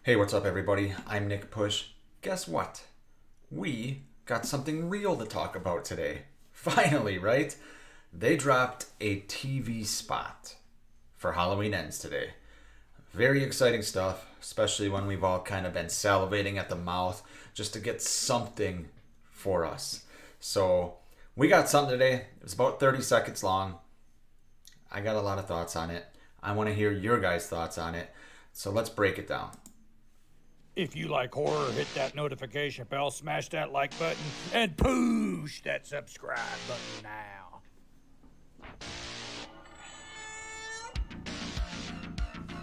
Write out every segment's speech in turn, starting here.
Hey, what's up, everybody? I'm Nick Push. Guess what? We got something real to talk about today. Finally, right? They dropped a TV spot for Halloween Ends today. Very exciting stuff, especially when we've all kind of been salivating at the mouth just to get something for us. So, we got something today. It was about 30 seconds long. I got a lot of thoughts on it. I want to hear your guys' thoughts on it. So, let's break it down. If you like horror, hit that notification bell, smash that like button, and push that subscribe button now.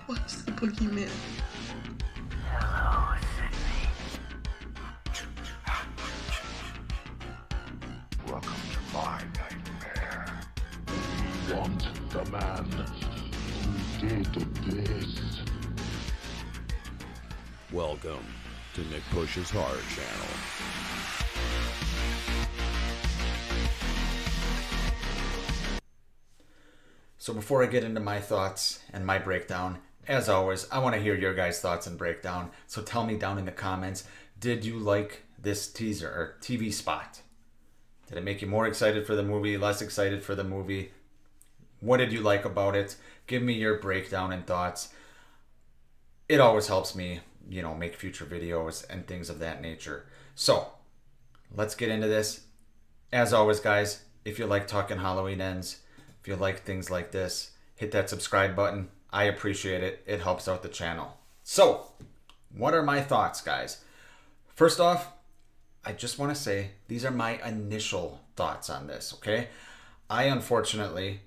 What's the boogeyman? Welcome to my nightmare. We want the man who did this. Welcome to Nick Push's Horror Channel. So before I get into my thoughts and my breakdown, as always, I want to hear your guys' thoughts and breakdown. So tell me down in the comments, did you like this teaser or TV spot? Did it make you more excited for the movie, less excited for the movie? What did you like about it? Give me your breakdown and thoughts. It always helps me, make future videos and things of that nature. So, let's get into this. As always, guys, if you like talking Halloween Ends, if you like things like this, hit that subscribe button. I appreciate it. It helps out the channel. So, what are my thoughts, guys? First off, I just want to say these are my initial thoughts on this, okay? I unfortunately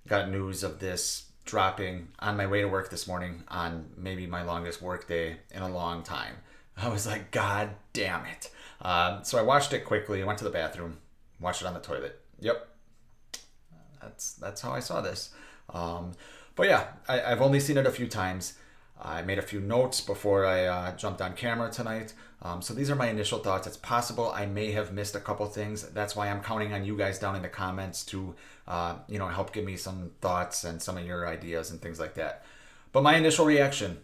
got news of this dropping on my way to work this morning on maybe my longest work day in a long time. I was like, God damn it. So I watched it quickly. I went to the bathroom, watched it on the toilet. Yep. That's how I saw this. But yeah, I've only seen it a few times. I made a few notes before I jumped on camera tonight. So these are my initial thoughts. It's possible I may have missed a couple things. That's why I'm counting on you guys down in the comments to, help give me some thoughts and some of your ideas and things like that. But my initial reaction,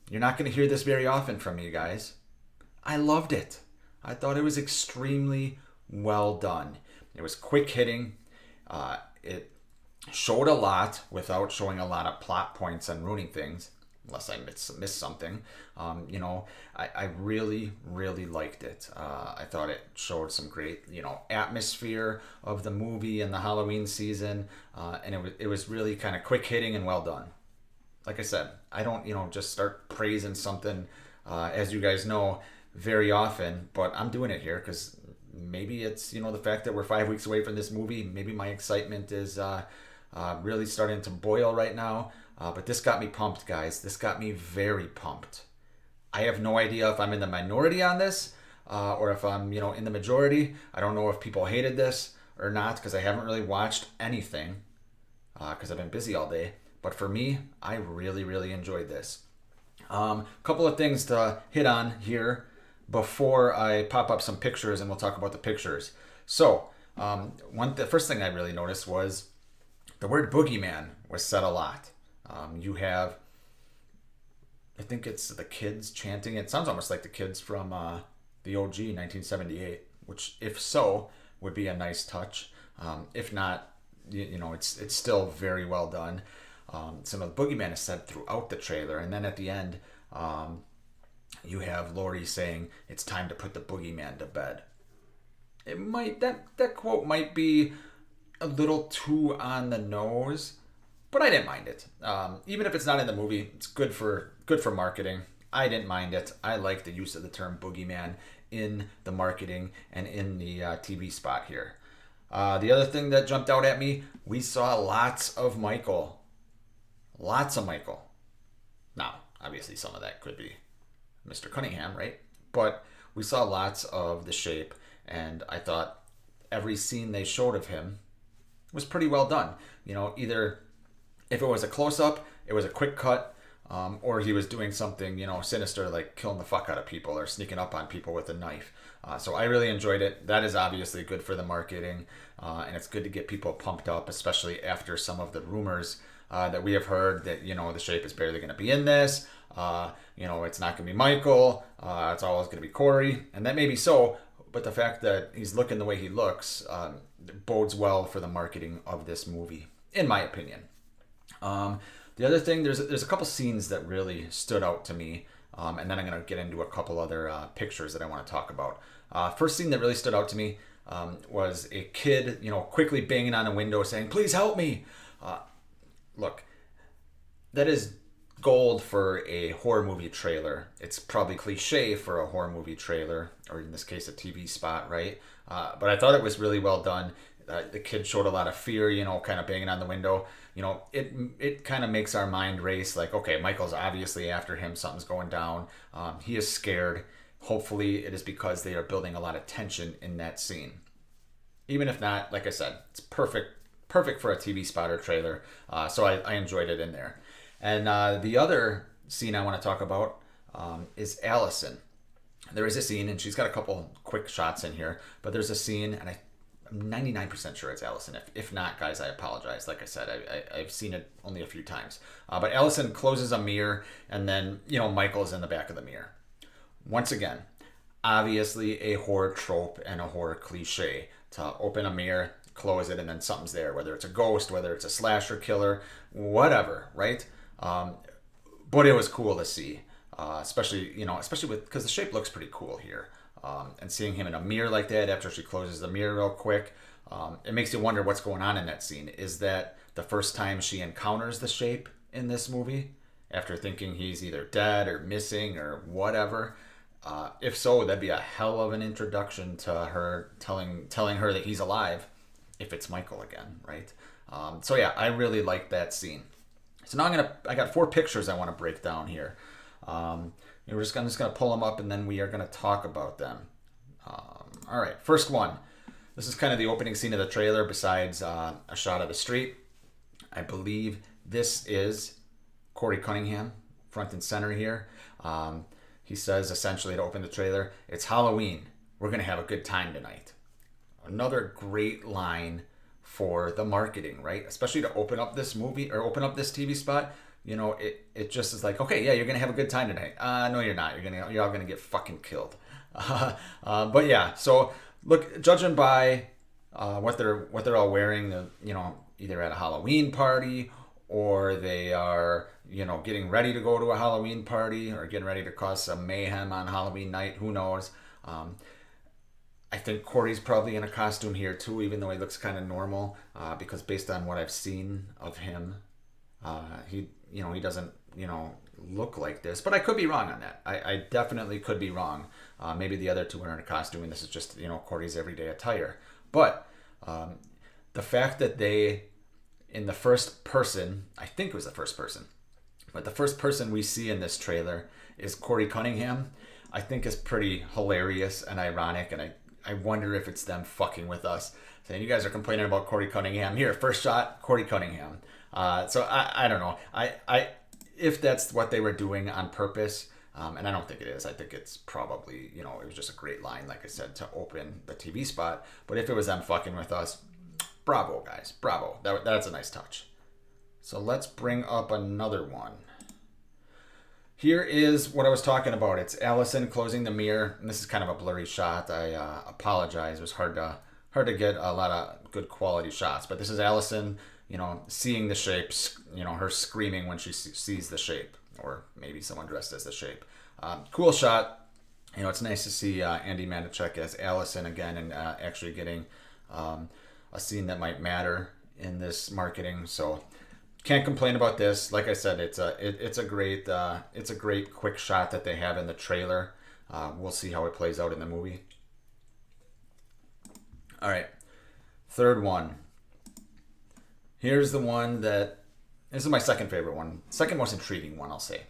you're not going to hear this very often from me, guys. I loved it. I thought it was extremely well done. It was quick hitting. It showed a lot without showing a lot of plot points and ruining things. Unless I missed something. I really, really liked it. I thought it showed some great, atmosphere of the movie and the Halloween season. And it was really kind of quick hitting and well done. Like I said, I don't, just start praising something, as you guys know, very often. But I'm doing it here because maybe it's, the fact that we're 5 weeks away from this movie. Maybe my excitement is really starting to boil right now. But this got me pumped, guys. This got me very pumped. I have no idea if I'm in the minority on this or if I'm, in the majority. I don't know if people hated this or not because I haven't really watched anything because I've been busy all day. But for me, I really, really enjoyed this. Couple of things to hit on here before I pop up some pictures and we'll talk about the pictures. So, the first thing I really noticed was the word boogeyman was said a lot. You have, I think it's the kids chanting. It sounds almost like the kids from the OG 1978, which if so, would be a nice touch. If not, it's still very well done. So the boogeyman is said throughout the trailer. And then at the end, you have Laurie saying, it's time to put the boogeyman to bed. That quote might be a little too on the nose, but I didn't mind it. Even if it's not in the movie, it's good for marketing. I didn't mind it. I like the use of the term boogeyman in the marketing and in the TV spot here. The other thing that jumped out at me, we saw lots of Michael. Lots of Michael. Now, obviously some of that could be Mr. Cunningham, right? But we saw lots of the Shape, and I thought every scene they showed of him was pretty well done. Either if it was a close-up, it was a quick cut, or he was doing something, sinister, like killing the fuck out of people or sneaking up on people with a knife. So I really enjoyed it. That is obviously good for the marketing, and it's good to get people pumped up, especially after some of the rumors that we have heard that, the Shape is barely going to be in this. It's not going to be Michael. It's always going to be Corey. And that may be so, but the fact that he's looking the way he looks bodes well for the marketing of this movie, in my opinion. The other thing, there's a couple scenes that really stood out to me, and then I'm going to get into a couple other pictures that I want to talk about. First scene that really stood out to me was a kid, quickly banging on a window saying, "Please help me." Look, that is gold for a horror movie trailer. It's probably cliche for a horror movie trailer, or in this case, a TV spot, right? But I thought it was really well done. The kid showed a lot of fear, kind of banging on the window. It kind of makes our mind race, like, okay, Michael's obviously after him. Something's going down. He is scared. Hopefully it is because they are building a lot of tension in that scene. Even if not, like I said, it's perfect for a TV spot or trailer. So I enjoyed it in there. And the other scene I want to talk about is Allison. There is a scene, and she's got a couple quick shots in here, but there's a scene, and I'm 99% sure it's Allison. If not, guys, I apologize. Like I said, I've seen it only a few times. But Allison closes a mirror, and then, Michael's in the back of the mirror. Once again, obviously a horror trope and a horror cliche to open a mirror, close it, and then something's there, whether it's a ghost, whether it's a slasher killer, whatever, right? But it was cool to see, especially because the Shape looks pretty cool here. And seeing him in a mirror like that after she closes the mirror real quick, it makes you wonder what's going on in that scene. Is that the first time she encounters the Shape in this movie after thinking he's either dead or missing or whatever? If so, that'd be a hell of an introduction to her, telling her that he's alive, if it's Michael again, right? So yeah, I really liked that scene. So now I got 4 pictures I want to break down here. I'm just going to pull them up, and then we are going to talk about them. All right, first one. This is kind of the opening scene of the trailer besides a shot of the street. I believe this is Corey Cunningham, front and center here. He says essentially to open the trailer, "It's Halloween. We're going to have a good time tonight." Another great line for the marketing, right? Especially to open up this movie or open up this TV spot. It just is like, okay, yeah, you're gonna have a good time tonight. No, you're not. You're all gonna get fucking killed. But yeah, so look, judging by what they're all wearing, either at a Halloween party or they are, getting ready to go to a Halloween party or getting ready to cause some mayhem on Halloween night. Who knows? I think Corey's probably in a costume here too, even though he looks kind of normal, because based on what I've seen of him, he doesn't, look like this. But I could be wrong on that. I definitely could be wrong. Maybe the other two are in a costume and this is just, Corey's everyday attire. But the fact that they, in the first person, I think it was the first person, but the first person we see in this trailer is Corey Cunningham, I think is pretty hilarious and ironic, and I wonder if it's them fucking with us, saying, "You guys are complaining about Corey Cunningham. Here, first shot, Corey Cunningham." So I don't know. I if that's what they were doing on purpose, and I don't think it is. I think it's probably, it was just a great line, like I said, to open the TV spot. But if it was them fucking with us, bravo, guys. Bravo. That's a nice touch. So let's bring up another one. Here is what I was talking about. It's Allison closing the mirror. And this is kind of a blurry shot. I apologize. It was hard to get a lot of good quality shots. But this is Allison, seeing the shapes, her screaming when she sees the Shape. Or maybe someone dressed as the Shape. Cool shot. It's nice to see Andy Manichek as Allison again and actually getting a scene that might matter in this marketing. So can't complain about this. Like I said, it's a great quick shot that they have in the trailer. We'll see how it plays out in the movie. All right, third one. Here's the one this is my second favorite one, second most intriguing one, I'll say.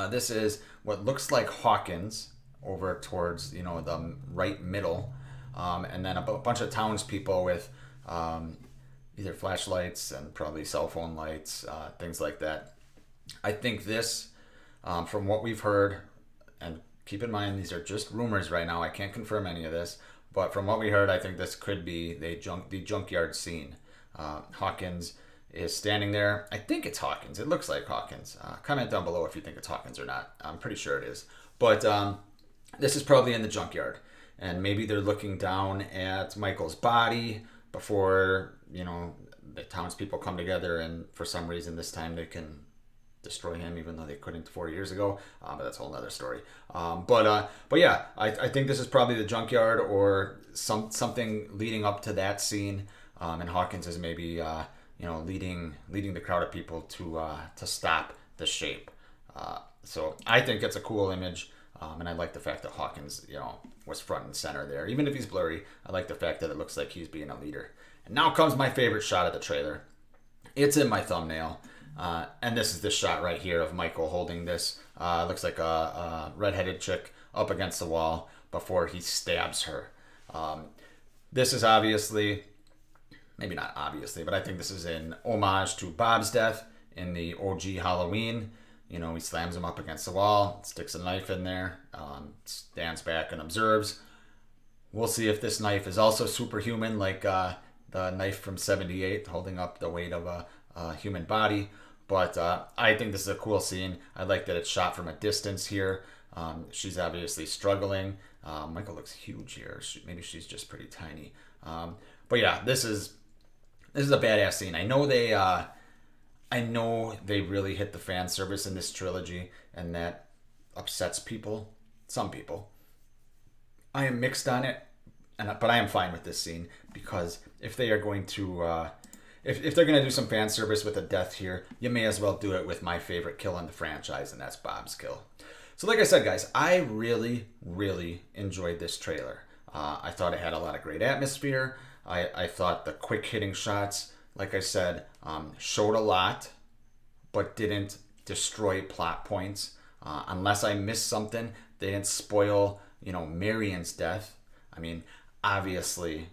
This is what looks like Hawkins over towards the right middle, and then a bunch of townspeople with either flashlights and probably cell phone lights, things like that. I think this, from what we've heard, and keep in mind these are just rumors right now, I can't confirm any of this, but from what we heard, I think this could be the junkyard scene. Hawkins is standing there. I think it's Hawkins. It looks like Hawkins. Comment down below if you think it's Hawkins or not. I'm pretty sure it is. But this is probably in the junkyard. And maybe they're looking down at Michael's body before, the townspeople come together, and for some reason this time they can destroy him, even though they couldn't 4 years ago. But that's a whole other story. But yeah, I think this is probably the junkyard or something leading up to that scene. And Hawkins is maybe leading the crowd of people to stop the shape. So I think it's a cool image. And I like the fact that Hawkins, was front and center there. Even if he's blurry, I like the fact that it looks like he's being a leader. And now comes my favorite shot of the trailer. It's in my thumbnail. And this is this shot right here of Michael holding this. Looks like a redheaded chick up against the wall before he stabs her. This is obviously, maybe not obviously, but I think this is an homage to Bob's death in the OG Halloween. He slams him up against the wall, sticks a knife in there, stands back and observes. We'll see if this knife is also superhuman, like the knife from '78, holding up the weight of a human body. But I think this is a cool scene. I like that it's shot from a distance here. She's obviously struggling. Michael looks huge here. Maybe she's just pretty tiny. But yeah, this is a badass scene. I know they really hit the fan service in this trilogy, and that upsets people, some people. I am mixed on it, but I am fine with this scene, because if they are going to, if they're going to do some fan service with a death here, you may as well do it with my favorite kill in the franchise, and that's Bob's kill. So like I said, guys, I really, really enjoyed this trailer. I thought it had a lot of great atmosphere. I thought the quick hitting shots, like I said, showed a lot, but didn't destroy plot points. Unless I missed something, they didn't spoil, Marion's death. I mean, obviously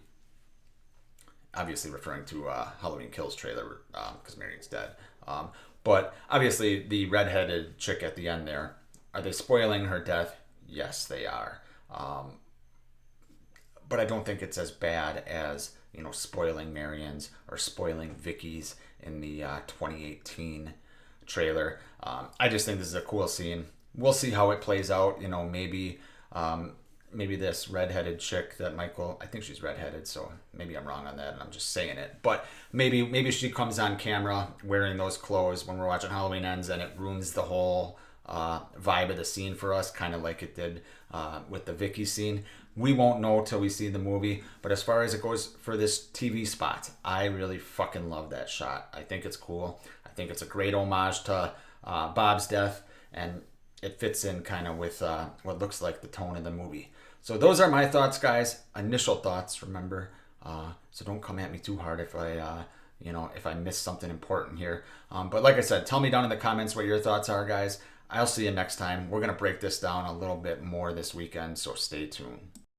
referring to Halloween Kills trailer, because Marion's dead. But obviously the redheaded chick at the end there, are they spoiling her death? Yes, they are. But I don't think it's as bad as, spoiling Marion's or spoiling Vicky's in the 2018 trailer. I just think this is a cool scene. We'll see how it plays out. Maybe this redheaded chick that Michael, I think she's redheaded, so maybe I'm wrong on that and I'm just saying it. But maybe she comes on camera wearing those clothes when we're watching Halloween Ends, and it ruins the whole vibe of the scene for us, kind of like it did with the Vicky scene. We won't know till we see the movie, but as far as it goes for this TV spot, I really fucking love that shot. I think it's cool. I think it's a great homage to Bob's death, and it fits in kind of with what looks like the tone of the movie. So those are my thoughts, guys. Initial thoughts, remember. So don't come at me too hard if I miss something important here. But like I said, tell me down in the comments what your thoughts are, guys. I'll see you next time. We're going to break this down a little bit more this weekend, so stay tuned.